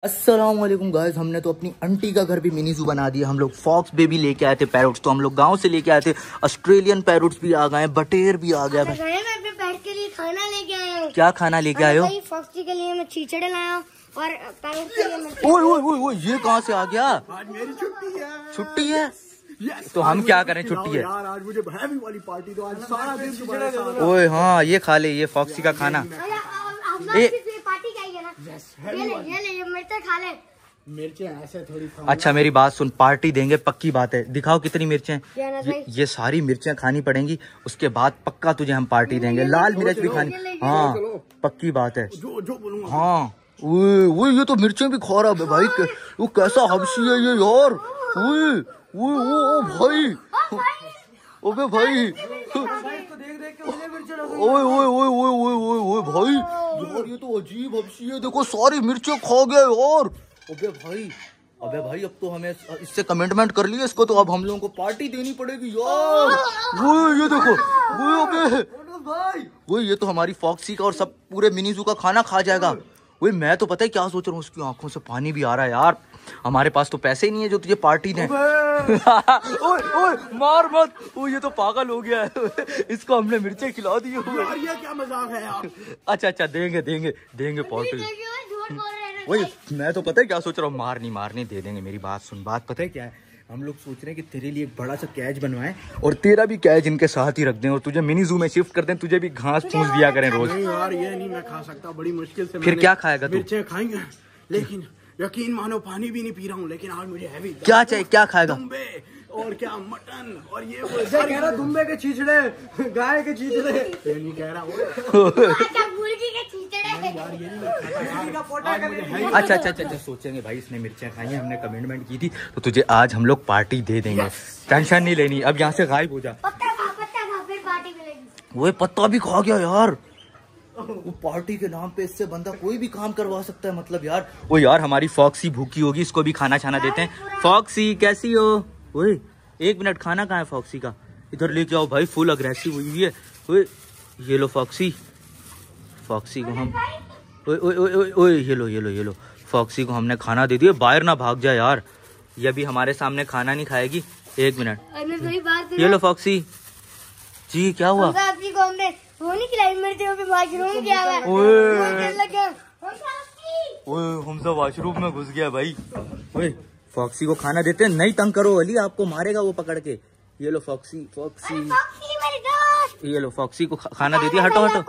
अस्सलाम वालेकुम गाइस, हमने तो अपनी आंटी का घर भी मिनी जू बना दिया। हम लोग फॉक्स बेबी लेके आए थे, पैरोट्स तो हम लोग गांव से लेके आए थे। ऑस्ट्रेलियन पैरोट्स भी आ गए, बटेर भी आ गया। मैं अपने पेट के लिए खाना लेके आया हूँ। क्या खाना लेके आए हो? फॉक्सी के लिए मैं चीचड़ लाया और पैरोट के लिए मैं ओए ओए ओए ओए, ये कहाँ से आ गया? आज मेरी छुट्टी है। छुट्टी है? Yes, तो हम क्या करें? छुट्टी है यार, आज मुझे हैवी वाली पार्टी, तो आज सारा दिन तुम्हारे साथ। ओए हाँ, ये खा ले, ये फॉक्सी का खाना। पार्टी चाहिए ना? ये मिर्च खा ले। मिर्चें ऐसे थोड़ी खाओ। अच्छा मेरी बात सुन, पार्टी देंगे पक्की बात है। दिखाओ कितनी मिर्चें। ये सारी मिर्चें खानी पड़ेंगी, उसके बाद पक्का तुझे हम पार्टी देंगे। लाल मिर्च भी खानी। हाँ पक्की बात है। जो बोलूंगा। हाँ वो ये तो मिर्चें भी खा रहा है भाई। वो कैसा हबशी है ये यार। वो भाई, ओबे भाई, ओए ओए ओए ओए ओए ओए ओए भाई यार, ये तो अजीब हबशी है। देखो सारी मिर्चें खा गया यार। अबे भाई अब तो हमें इससे कमिटमेंट कर लिया इसको, तो अब हम लोगों को पार्टी देनी पड़ेगी यार। वो ये देखो, वो अबे भाई, वो ये तो हमारी फॉक्सी का और सब पूरे मिनी जू का खाना खा जाएगा। वही मैं तो पता है क्या सोच रहा हूँ, उसकी आंखों से पानी भी आ रहा है यार। हमारे पास तो पैसे ही नहीं है जो तुझे पार्टी दें। ओए ओए मार मत, वो ये तो पागल हो गया है। इसको हमने मिर्चें खिला दी यार, ये क्या मजाक है यार। अच्छा देंगे पार्टी। वही मैं तो पता है क्या सोच रहा हूँ, मारनी दे देंगे। मेरी बात सुन, बात पता है क्या है, हम लोग सोच रहे हैं कि तेरे लिए एक बड़ा सा कैच बनवाएं और तेरा भी कैच इनके साथ ही रख दें और तुझे मिनी जू में शिफ्ट कर दें। तुझे भी घास फूस दिया करें रोज। नहीं यार, ये नहीं मैं खा सकता, बड़ी मुश्किल से। फिर क्या खाएगा तू? मिर्चें खाएंगे, लेकिन यकीन मानो पानी भी नहीं पी रहा हूँ। लेकिन आज मुझे हैवी क्या चाहिए, क्या खाएगा? दुम्बे और क्या मटन और ये वो कह रहा, दुम्बे के चीचड़े, गाय के चीचड़े। ये नहीं कह रहा अच्छा सोचेंगे भाई, इसने मिर्चें खाई हैं, हमने कमिटमेंट की थी, तो तुझे आज हम लोग पार्टी दे देंगे। टेंशन नहीं लेनी, अब यहाँ से गायब हो जा। वो पत्ता भी खा गया यार। वो पार्टी के नाम पे इससे बंदा कोई भी काम करवा सकता है, मतलब यार। वो यार हमारी फॉक्सी भूखी होगी, इसको भी खाना छाना देते हैं। फॉक्सी कैसी हो? ओए एक मिनट, खाना कहाँ है फॉक्सी का? इधर लेके आओ भाई, फुल अग्रेसिव हुई हुई है। ओए ये लो फॉक्सी को हम, ओए ये लो फॉक्सी को हमने खाना दे दिया। बाहर ना भाग जाए यार, ये भी हमारे सामने खाना नहीं खाएगी। एक मिनट, ये लो फॉक्सी जी। क्या हुआ? वो नहीं खिलाई मिर्ची, वॉशरूम गया है। ओए हमसे वॉशरूम में घुस गया भाई। ओए फॉक्सी को खाना देते हैं, नहीं तंग करो अली, आपको मारेगा वो पकड़ के। ये लो फॉक्सी, ये लो फॉक्सी को खाना दे दिया। हटो मैंने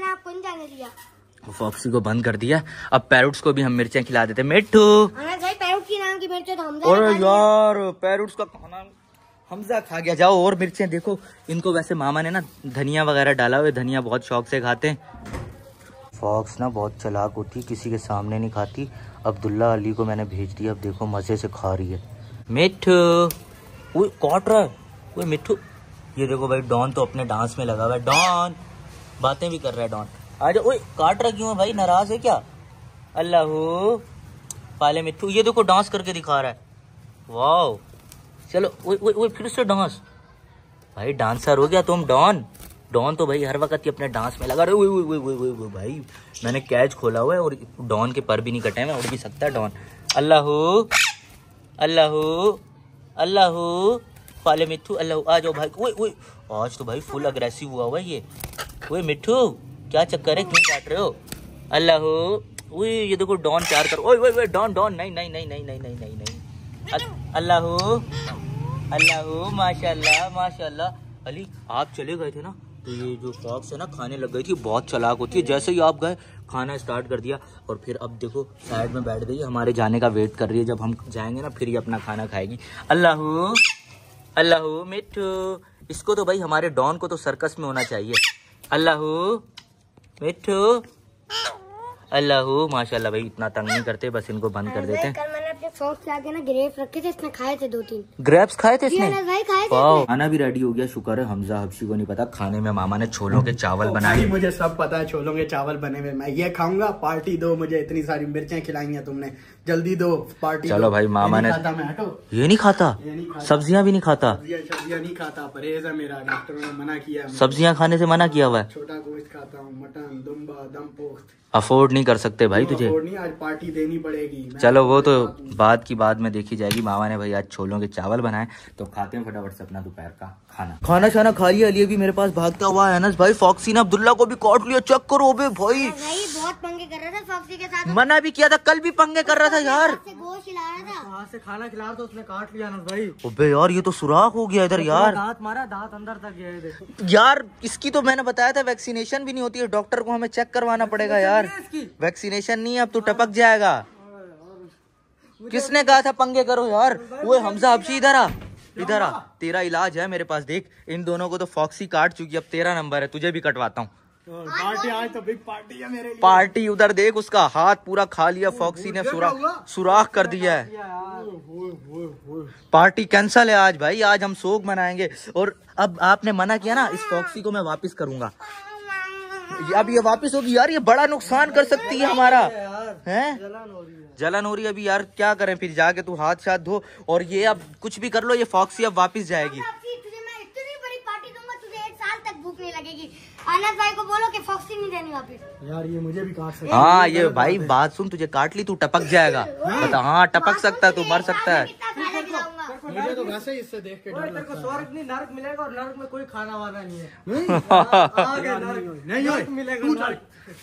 आपको नहीं जाने दिया। फॉक्सी को बंद कर दिया। अब पैरोट्स को भी हम मिर्चें खिला देते। मिट्टू, पैरोट की नाम की मिर्चें और यार पैरोट्स का खाना हमजा खा गया। जाओ और मिर्चें देखो। इनको वैसे मामा ने ना धनिया वगैरह डाला हुआ, धनिया बहुत शौक से खाते हैं। फॉक्स ना बहुत चालाक होती, किसी के सामने नहीं खाती। अब्दुल्ला अली को मैंने भेज दिया, अब देखो मजे से खा रही है। मिट्टू, वो काट रहा है। वो मिट्टू, ये देखो भाई, डॉन तो अपने डांस में लगा हुआ है। डॉन बातें भी कर रहा है। डॉन आजा। ओए काट रहा क्यों है भाई, नाराज है क्या? अल्लाह पाले मिट्टू, ये देखो डांस करके दिखा रहा है। वाह चलो, ओए फिर से डांस। भाई डांसर हो गया तुम। डॉन तो भाई हर वक्त ही अपने डांस में लगा रहे। ओए भाई, मैंने कैच खोला हुआ है और डॉन के पर भी नहीं कटे हैं, उड़ भी सकता है डॉन। अल्लाह पाले मिट्टू, अल्लाह आ जाओ भाई। ओए आज तो भाई फुल अग्रेसिव हुआ है ये। ओए मिट्टू क्या चक्कर है, क्यों काट रहे हो? अल्लाह, ओए ये देखो डॉन प्यार कर। ओए डॉन नहीं। अल्लाह माशाल्लाह। अली आप चले गए थे ना, तो ये जो फॉक्स है ना खाने लग गई थी, बहुत चालाक होती है। जैसे ही आप गए खाना स्टार्ट कर दिया, और फिर अब देखो साइड में बैठ गई, हमारे जाने का वेट कर रही है। जब हम जाएंगे ना फिर ये अपना खाना खाएगी। अल्लाह मिट्टू, इसको तो भाई हमारे डॉन को तो सर्कस में होना चाहिए। अल्लाह मिट्टू, अल्लाह माशाल्लाह। भाई इतना तंग नहीं करते, बस इनको बंद कर देते हैं। अपने फॉक्स के आगे ना ग्रेप्स रखे थे, इसने खाए थे 2-3 ग्रेप्स खाए थे इसने। भाई खाए थे। खाना भी रेडी हो गया, शुक्र है हमजा हबशी को नहीं पता। खाने में मामा ने छोलों के चावल बनाए। भाई मुझे सब पता है, छोलों के चावल बने हुए, मैं ये खाऊंगा। पार्टी दो मुझे, इतनी सारी मिर्चें खिलाई हैं तुमने, जल्दी दो पार्टी। चलो भाई, मामा ने ये नहीं खाता, सब्जियां भी नहीं खाता। सब्जियां नहीं खाता, परहेज है मेरा, डॉक्टर ने मना किया। सब्जियां खाने से मना किया हुआ है। छोटा गोश्त खाता हूँ, मटन, दुम्बा, दम पोख्त। अफोर्ड नहीं कर सकते भाई तुझे। नहीं, आज पार्टी देनी पड़ेगी। चलो वो तो बाद की बाद में देखी जाएगी। मामा ने भाई आज छोलों के चावल बनाए, तो खाते हैं फटाफट से अपना दोपहर का खाना। खाना शाना खा लिया, अली भी मेरे पास भागता हुआ है। अनस भाई फॉक्सी ने अब्दुल्ला को भी काट लिया, चेक करो बे भाई। बहुत पंगे कर रहा था फॉक्सी के साथ। मना भी किया था, कल भी पंगे कर रहा था यार। गोश्त खिला रहा था, हाथ से खाना खिला तो उसने काट लिया अनस भाई। अबे यार ये तो सुराख हो गया इधर यार। दांत मारा, दांत अंदर तक गया देखो यार। इसकी तो मैंने बताया था वैक्सीनेशन भी नहीं होती है, डॉक्टर को हमें चेक करवाना पड़ेगा यार। वैक्सीनेशन नहीं है, अब तो टपक जाएगा। किसने कहा था पंगे करो यार? वो हमजा हबशी इधर आ, इधर आ, तेरा इलाज है मेरे पास। देख इन दोनों को तो फॉक्सी काट चुकी, अब तेरा नंबर है, तुझे भी कटवाता हूँ। पार्टी आज तो बिग पार्टी है मेरे लिए। पार्टी उधर देख, उसका हाथ पूरा खा लिया फॉक्सी ने, सुराख कर दिया है। पार्टी कैंसल है आज भाई, आज हम सोग मनाएंगे। और अब आपने मना किया ना, इस फॉक्सी को मैं वापस करूंगा। अब ये वापस होगी यार, ये बड़ा नुकसान कर सकती है हमारा, है जलन हो रही है अभी यार। क्या करें फिर, जाके तू हाथ शाथ धो। और ये अब कुछ भी कर लो, ये फॉक्सी अब वापस जाएगी। तुझे मैं इतनी बड़ी पार्टी दूंगा, तुझे 1 साल तक भूख नहीं लगेगी। अनस भाई को बोलो कि फॉक्सी नहीं देनी वापस। यार ये मुझे भी काट सकता। हाँ ये भाई बात सुन, तुझे काट ली, तू टपक जाएगा। बता, हाँ टपक सकता है, तू मर सकता है। मुझे तो वैसे ही इससे देख के डर लगता है। स्वर्ग नहीं, नरक मिलेगा, और नरक में कोई खाना वाना नहीं है। नहीं मिलेगा।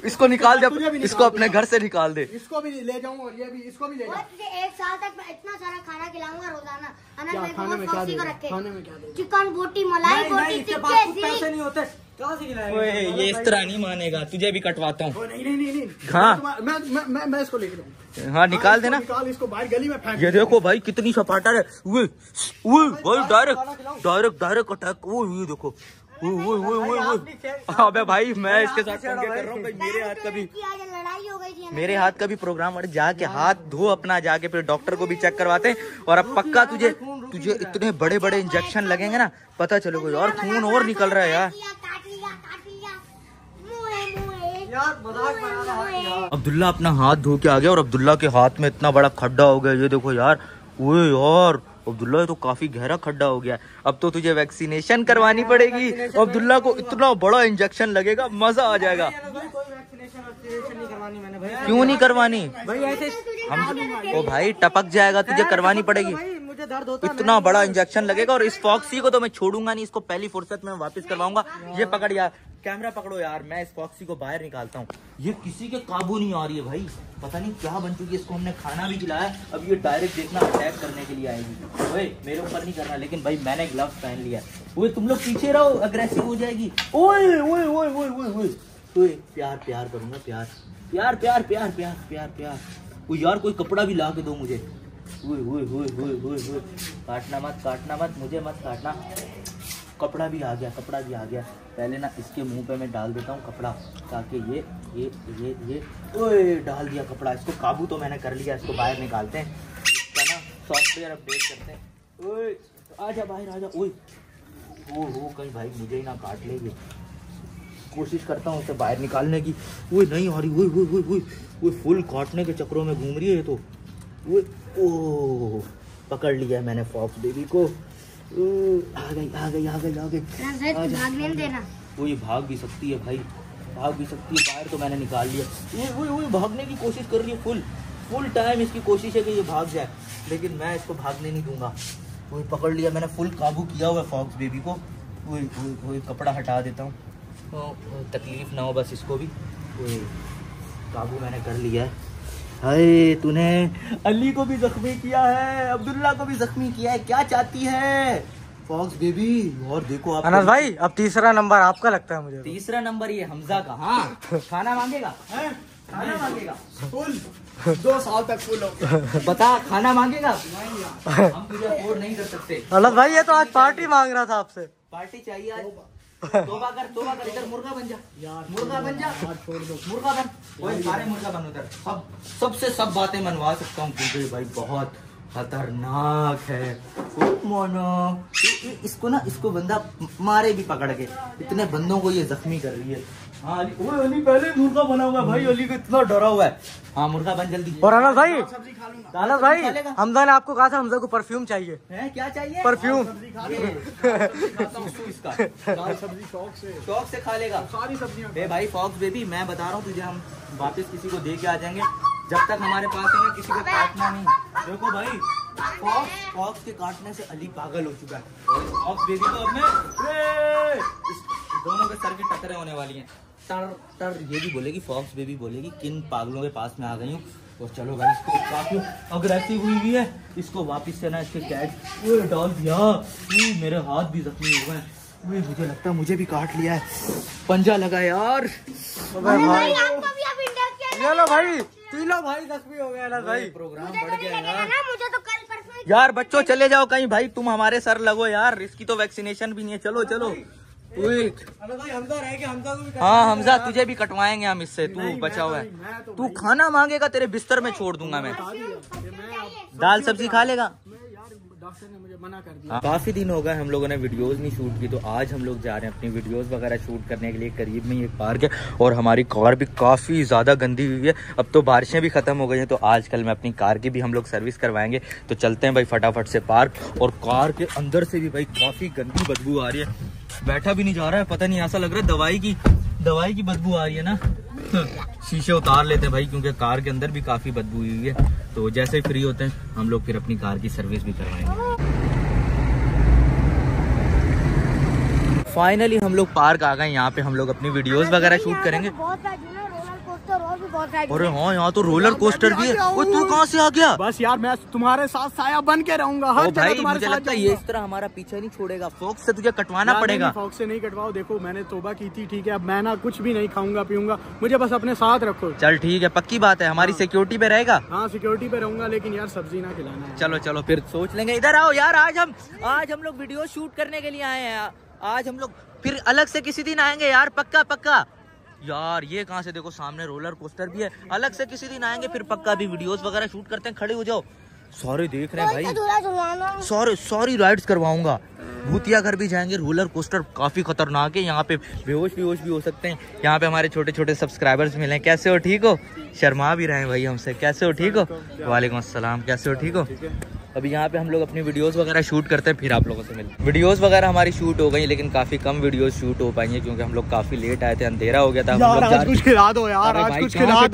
इसको निकाल दे, इसको अपने घर से निकाल दे। इसको भी ले जाऊँ, और ये भी, इसको भी ले जाऊँ। तुझे 1 साल तक मैं इतना सारा खाना खिलाऊंगा रोजाना। अनस भाई खाने में को क्या फॉक्सी को देगा? रखे, खाने में क्या देगा? चिकन बोटी, मलाई बोटी, टिक्के। पैसे नहीं होते, कहाँ से खिलाएगा? ये इस तरह नहीं मानेगा, तुझे भी कटवाता हूँ। नहीं। हाँ मैं इसको लेके जाऊँ। हाँ निकाल देना। निकाल इसको बाहर गली में फेंक। ये देखो भाई कितनी सपाटा है। भाई डायरेक्ट अटैक। वो ये देखो, अबे भाई मैं इसके साथ पंगे कर रहा हूँ। मेरे हाथ का भी, लड़ाई हो गई थी। मेरे हाथ का भी प्रोग्राम, और जाके हाथ धो अपना, जाके फिर डॉक्टर को भी चेक करवाते हैं। और अब पक्का तुझे इतने बड़े बड़े इंजेक्शन लगेंगे ना, पता चलोगे यार, खून और निकल रहा है यार। अब्दुल्ला अपना हाथ धो के आ गया, और अब्दुल्ला के हाथ में इतना बड़ा खड्डा हो गया, ये देखो यार। वो यार अब्दुल्ला, ये तो काफी गहरा खड्डा हो गया। अब तो तुझे वैक्सीनेशन करवानी पड़ेगी। अब्दुल्ला को इतना बड़ा इंजेक्शन लगेगा, मजा आ जाएगा। क्यों नहीं करवानी भाई? ऐसे हम ओ भाई टपक जाएगा, तुझे करवानी पड़ेगी। मुझे दर्द होता है, इतना बड़ा इंजेक्शन लगेगा। और इस फॉक्सी को तो मैं छोड़ूंगा नहीं, इसको पहली फुर्सत में वापस करवाऊंगा। ये पकड़ यार, कैमरा पकड़ो यार, मैं इस फॉक्सी को बाहर निकालता हूँ। ये किसी के काबू नहीं आ रही है भाई, पता नहीं क्या बन चुकी है। इसको हमने खाना भी खिलाया, अब ये डायरेक्ट देखना अटैक करने के लिए आएगी। ओए मेरे ऊपर नहीं करना, लेकिन भाई मैंने ग्लव्स पहन लिया। ओए तुम लोग पीछे रहो, अग्रेसिव हो जाएगी। ओए ओए ओए ओए ओए ओए ओए प्यार प्यार करूंगा, प्यार प्यार प्यार प्यार प्यार प्यार प्यार। ओ यार कोई कपड़ा भी ला के दो मुझे। ओए ओए ओए ओए ओए ओए काटना मत, मुझे मत काटना। कपड़ा भी आ गया, कपड़ा भी आ गया। पहले ना इसके मुंह पे मैं डाल देता हूँ कपड़ा, ताकि ये ओए डाल दिया कपड़ा। इसको काबू तो मैंने कर लिया, इसको बाहर निकालते हैं। इसका ना सॉफ्टवेयर अपडेट करते हैं। ओए आजा बाहर आजा। ओए ओ कहीं भाई मुझे ही ना काट लेगी। कोशिश करता हूँ उसे बाहर निकालने की। ओए नहीं आ रही। ओए फुल काटने के चक्रों में घूम रही है ये तो। ओए ओ पकड़ लिया मैंने फॉक्स बेबी को। आ गई। भागने देना। वो ये भाग भी सकती है भाई, भाग भी सकती है। बाहर तो मैंने निकाल लिया। वो भागने की कोशिश कर रही है। फुल टाइम इसकी कोशिश है कि ये भाग जाए, लेकिन मैं इसको भागने नहीं दूंगा। वो पकड़ लिया मैंने, फुल काबू किया हुआ फॉक्स बेबी को। वो कपड़ा हटा देता हूँ, तकलीफ ना हो बस इसको भी। काबू मैंने कर लिया है। हाय तूने अली को भी जख्मी किया है, अब्दुल्ला को भी जख्मी किया है। क्या चाहती है फॉक्स बेबी? और देखो आप अनस भाई, अब तीसरा नंबर आपका लगता है मुझे। तीसरा नंबर ये हमजा का। हाँ खाना मांगेगा, खाना मांगेगा फुल 2 साल तक फुल हो। बता खाना मांगेगा? हम तुझे अफोर्ड नहीं कर सकते। अनस भाई ये तो आज पार्टी मांग रहा था आपसे। पार्टी चाहिए आज? तोबा कर इधर मुर्गा बन जा यार, मुर्गा बन जा, छोड़ दो मुर्गा बन, वही सारे मुर्गा बन उधर, सबसे सब बातें मनवा सकता हूँ क्योंकि भाई बहुत खतरनाक है। इसको बंदा मारे भी पकड़ के, इतने बंदों को ये जख्मी कर रही है। हाँ अली पहले मुर्गा बना हुआ है भाई, अली को इतना डरा हुआ है। हाँ मुर्गा बन जल्दी। और अनस भाई हमजा ने आपको कहा था हमजा को परफ्यूम चाहिए है, क्या चाहिए? परफ्यूम। इसका सब्जी शौक से खा लेगा सारी सब्जियां। भाई फॉक्स बेबी मैं बता रहा हूँ तुझे, हम वापस किसी को दे के आ जाएंगे जब तक हमारे पास है ना किसी को काटना नहीं। देखो भाई फॉक्स के काटने से अली पागल हो चुका है। फॉक्स बेबी को अब मैं दोनों के सर की टक्करें होने वाली हैं। टर ये भी बोलेगी, फॉक्स बेबी बोलेगी किन पागलों के पास में आ गई हूँ। और चलो भाई इसको काफी अग्रेसिव हुई है, इसको वापस से ना इसके कैट डाल दिया। मेरे हाथ भी जख्मी हो गए, मुझे लगता है मुझे भी काट लिया है, पंजा लगा यार। लो भाई तीनों भाई जख्मी हो गया ना भाई, प्रोग्राम बढ़ गया यार। मुझे तो कल परसों यार बच्चों चले जाओ कहीं भाई, तुम हमारे सर लगो यार, इसकी तो वैक्सीनेशन भी नहीं है। चलो चलो हाँ हमजा तुझे भी कटवाएंगे हम इससे, तू बचा हुआ है। तू खाना मांगेगा तेरे बिस्तर में छोड़ दूंगा मैं। दाल सब्जी खा लेगा। डॉक्टर ने मुझे मना कर दिया। काफी दिन हो गए हम लोगों ने वीडियोस नहीं शूट की, तो आज हम लोग जा रहे हैं अपनी वीडियोस वगैरह शूट करने के लिए। करीब में ही एक पार्क है और हमारी कार भी काफी ज्यादा गंदी हुई है। अब तो बारिशें भी खत्म हो गई हैं, तो आजकल में अपनी कार की भी हम लोग सर्विस करवाएंगे। तो चलते हैं भाई फटाफट से पार्क। और कार के अंदर से भी भाई काफी गंदी बदबू आ रही है, बैठा भी नहीं जा रहा है, पता नहीं ऐसा लग रहा है दवाई की बदबू आ रही है ना। शीशे उतार लेते हैं भाई क्योंकि कार के अंदर भी काफी बदबू हुई है। तो जैसे ही फ्री होते हैं हम लोग फिर अपनी कार की सर्विस भी करवाएंगे। फाइनली हम लोग पार्क आ गए, यहाँ पे हम लोग अपनी वीडियोस वगैरह शूट करेंगे। अरे हाँ यहाँ तो रोलर कोस्टर भी है। तू कहाँ से आ गया? बस यार मैं तुम्हारे साथ साया बन के रहूंगा हर जगह तुम्हारे मुझे लगता है ये इस तरह हमारा पीछा नहीं छोड़ेगा। फॉक्स से तुझे कटवाना पड़ेगा। फॉक्स से नहीं कटवाओ, देखो मैंने तौबा की थी, ठीक है अब मैं ना कुछ भी नहीं खाऊंगा पीऊंगा, मुझे बस अपने साथ रखो। चल ठीक है, पक्की बात है, हमारी सिक्योरिटी पे रहेगा। हाँ सिक्योरिटी पे रहूंगा, लेकिन यार सब्जी ना खिलाना। चलो चलो फिर सोच लेंगे। इधर आओ यार, आज हम लोग वीडियो शूट करने के लिए आए हैं। आज हम लोग फिर अलग से किसी दिन आएंगे यार, पक्का यार। ये कहाँ से देखो सामने रोलर कोस्टर भी है, अलग से किसी दिन आएंगे फिर पक्का भी वीडियोस वगैरह शूट करते हैं। खड़े हो जाओ, सारे देख रहे हैं भाई, सारी राइड्स करवाऊंगा। भूतिया घर भी जाएंगे, रोलर कोस्टर काफी खतरनाक है, यहाँ पे बेहोश भी हो सकते हैं। यहाँ पे हमारे छोटे छोटे सब्सक्राइबर्स मिले हैं। कैसे हो, ठीक हो? शर्मा भी रहे हैं भाई हमसे। कैसे हो, ठीक हो? वालेकुम अस्सलाम, कैसे हो, ठीक हो? अभी यहाँ पे हम लोग अपनी वीडियोस वगैरह शूट करते हैं, फिर आप लोगों से मिलते हैं। वीडियोस वगैरह हमारी शूट हो गई, लेकिन काफी कम वीडियोस शूट हो पाई है क्योंकि हम लोग काफी लेट आए थे, अंधेरा हो गया था। आज कुछ खिला दो यार, आज कुछ खिला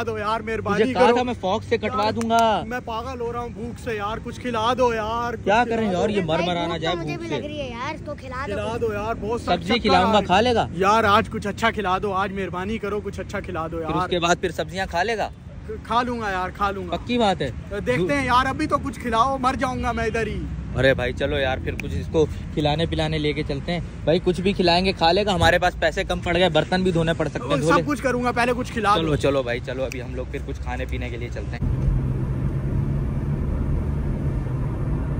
दो यार, मेहरबानी करो। था मैं फॉक्स से कटवा दूंगा। मैं पागल हो रहा हूँ भूख से यार, कुछ खिला दो यार। क्या करें यार, ये मर जाए भूख से। खिला दो यार, बहुत सब्जी खिलाऊंगा, खा लेगा यार। आज कुछ अच्छा खिला दो, आज मेहरबानी करो, कुछ अच्छा खिला दो यार। उसके बाद फिर सब्जियाँ खा लेगा? खा लूंगा यार, खा लूंगा, पक्की बात है। देखते हैं यार, अभी तो कुछ खिलाओ, मर जाऊंगा मैं इधर ही। अरे भाई चलो यार, फिर कुछ इसको खिलाने पिलाने लेके चलते हैं भाई। कुछ भी खिलाएंगे, खा लेगा। हमारे पास पैसे कम पड़ गए, बर्तन भी धोने पड़ सकते हैं। सब कुछ करूंगा, पहले कुछ खिला दो। चलो भाई चलो, अभी हम लोग फिर कुछ खाने पीने के लिए चलते हैं।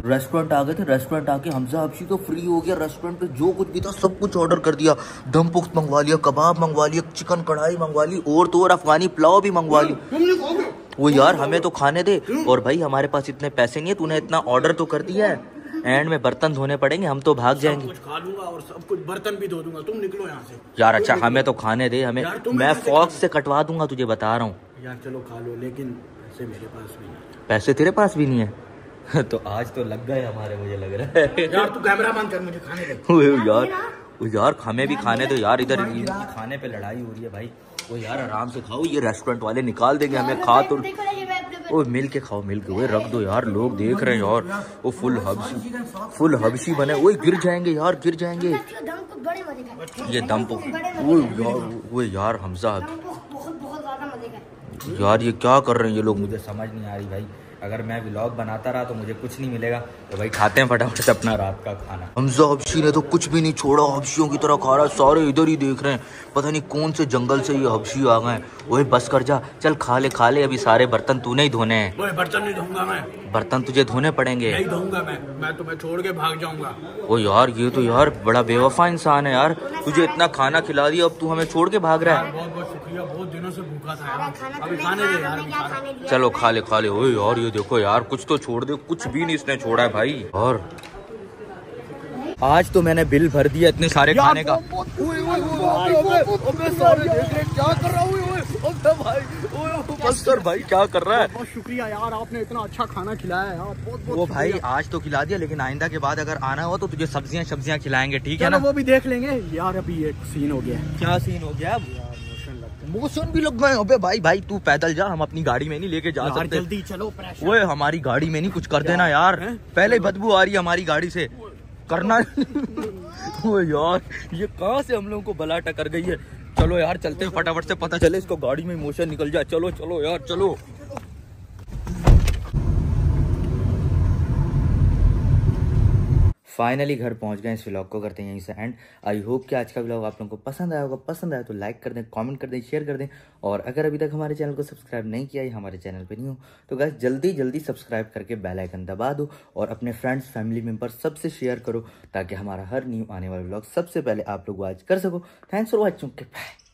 रेस्टोरेंट आ गए थे, रेस्टोरेंट आके हमजा हबशी तो फ्री हो गया। रेस्टोरेंट पे जो कुछ भी था सब कुछ ऑर्डर कर दिया। दम पुख्त मंगवा लिया, कबाब मंगवा लिया, चिकन कढ़ाई मंगवा ली, और तो और अफगानी पुलाव भी मंगवा ली। वो यार हमें तो खाने दे। और भाई हमारे पास इतने पैसे नहीं है, तूने इतना ऑर्डर तो कर दिया है, एंड में बर्तन धोने पड़ेंगे, हम तो भाग जाएंगे। कुछ खा लूंगा और सब कुछ बर्तन भी धो दूंगा, तुम निकलो यहाँ से यार। अच्छा हमें तो खाने दे, हमें मैं फॉक्स से कटवा दूंगा, तुझे बता रहा हूँ यार। चलो खा लो, लेकिन पैसे मेरे पास भी नहीं। पैसे तेरे पास भी नहीं है? तो आज तो लग गए हमारे, मुझे लग रहा है। यार तू कैमरा बंद कर, मुझे खाने दे। यार हमें भी खाने दो यार, इधर खाने पे लड़ाई हो रही है भाई। वो यार आराम से खाओ, ये रेस्टोरेंट वाले निकाल देंगे हमें। खा तो ओ मिल के खाओ, मिल के। वो रख दो यार, लोग देख रहे हैं यार। वो फुल हबशी बने, वो गिर जाएंगे यार, गिर जाएंगे। ये दम वो यार हमजा यार, ये क्या कर रहे हैं ये लोग, मुझे समझ नहीं आ रही भाई। अगर मैं व्लॉग बनाता रहा तो मुझे कुछ नहीं मिलेगा। तो भाई खाते हैं फटाफट से अपना रात का खाना। हमजा हबशी ने तो कुछ भी नहीं छोड़ा, हबशियों की तरह खा रहा है, सारे इधर ही देख रहे हैं, पता नहीं कौन से जंगल से ये हबशी आ गए। वही बस कर जा, चल खा ले, अभी सारे बर्तन तूने ही धोने हैं। ओए बर्तन नहीं धोऊंगा मैं, बर्तन तुझे धोने पड़ेंगे। नहीं धोऊंगा मैं तुम्हें छोड़ के भाग जाऊंगा। ओ यार ये तो यार बड़ा बेवफा इंसान है यार, तुझे इतना खाना खिला दिया अब तू हमें छोड़ के भाग रहा है। बहुत बहुत शुक्रिया, बहुत दिनों से भूखा था सारा यार, खाना अभी तुमने खाने दे खाया, यार। हमने क्या खाने दिया? चलो खा ले। ओए यार ये देखो यार, कुछ तो छोड़ दे, कुछ भी नहीं इसने छोड़ा है भाई। और आज तो मैंने बिल भर दिया इतने सारे खाने का। भाई क्या कर रहा है? बहुत शुक्रिया यार, आपने इतना अच्छा खाना खिलाया यार, बहुत वो भाई आज तो खिला दिया, लेकिन आइंदा के बाद अगर आना हो तो तुझे सब्जियां खिलाएंगे, ठीक है ना? वो भी देख लेंगे यार। अभी एक सीन हो गया। क्या सीन हो गया? मोशन भी लग गए। अबे भाई तू पैदल जा, हम अपनी गाड़ी में नहीं लेके जा सकते। जल्दी चलो, वो हमारी गाड़ी में नहीं, कुछ कर देना यार, पहले बदबू आ रही है हमारी गाड़ी से, करना। वो यार ये कहाँ से हम लोगों को बला टकर गई है। चलो यार चलते हैं फटाफट से, पता चले इसको गाड़ी में मोशन निकल जाए। चलो यार चलो। फाइनली घर पहुंच गए। इस व्लॉग को करते हैं यहीं से एंड। आई होप कि आज का व्लॉग आप लोगों को पसंद आया होगा। पसंद आया तो लाइक कर दें, कमेंट कर दें, शेयर कर दें। और अगर अभी तक हमारे चैनल को सब्सक्राइब नहीं किया या हमारे चैनल पे नहीं हो तो गाइस जल्दी सब्सक्राइब करके बेल आइकन दबा दो और अपने फ्रेंड्स फैमिली मेम्बर सबसे शेयर करो ताकि हमारा हर न्यू आने वाला व्लॉग सबसे पहले आप लोग वॉच कर सको। Thanks for watching, bye.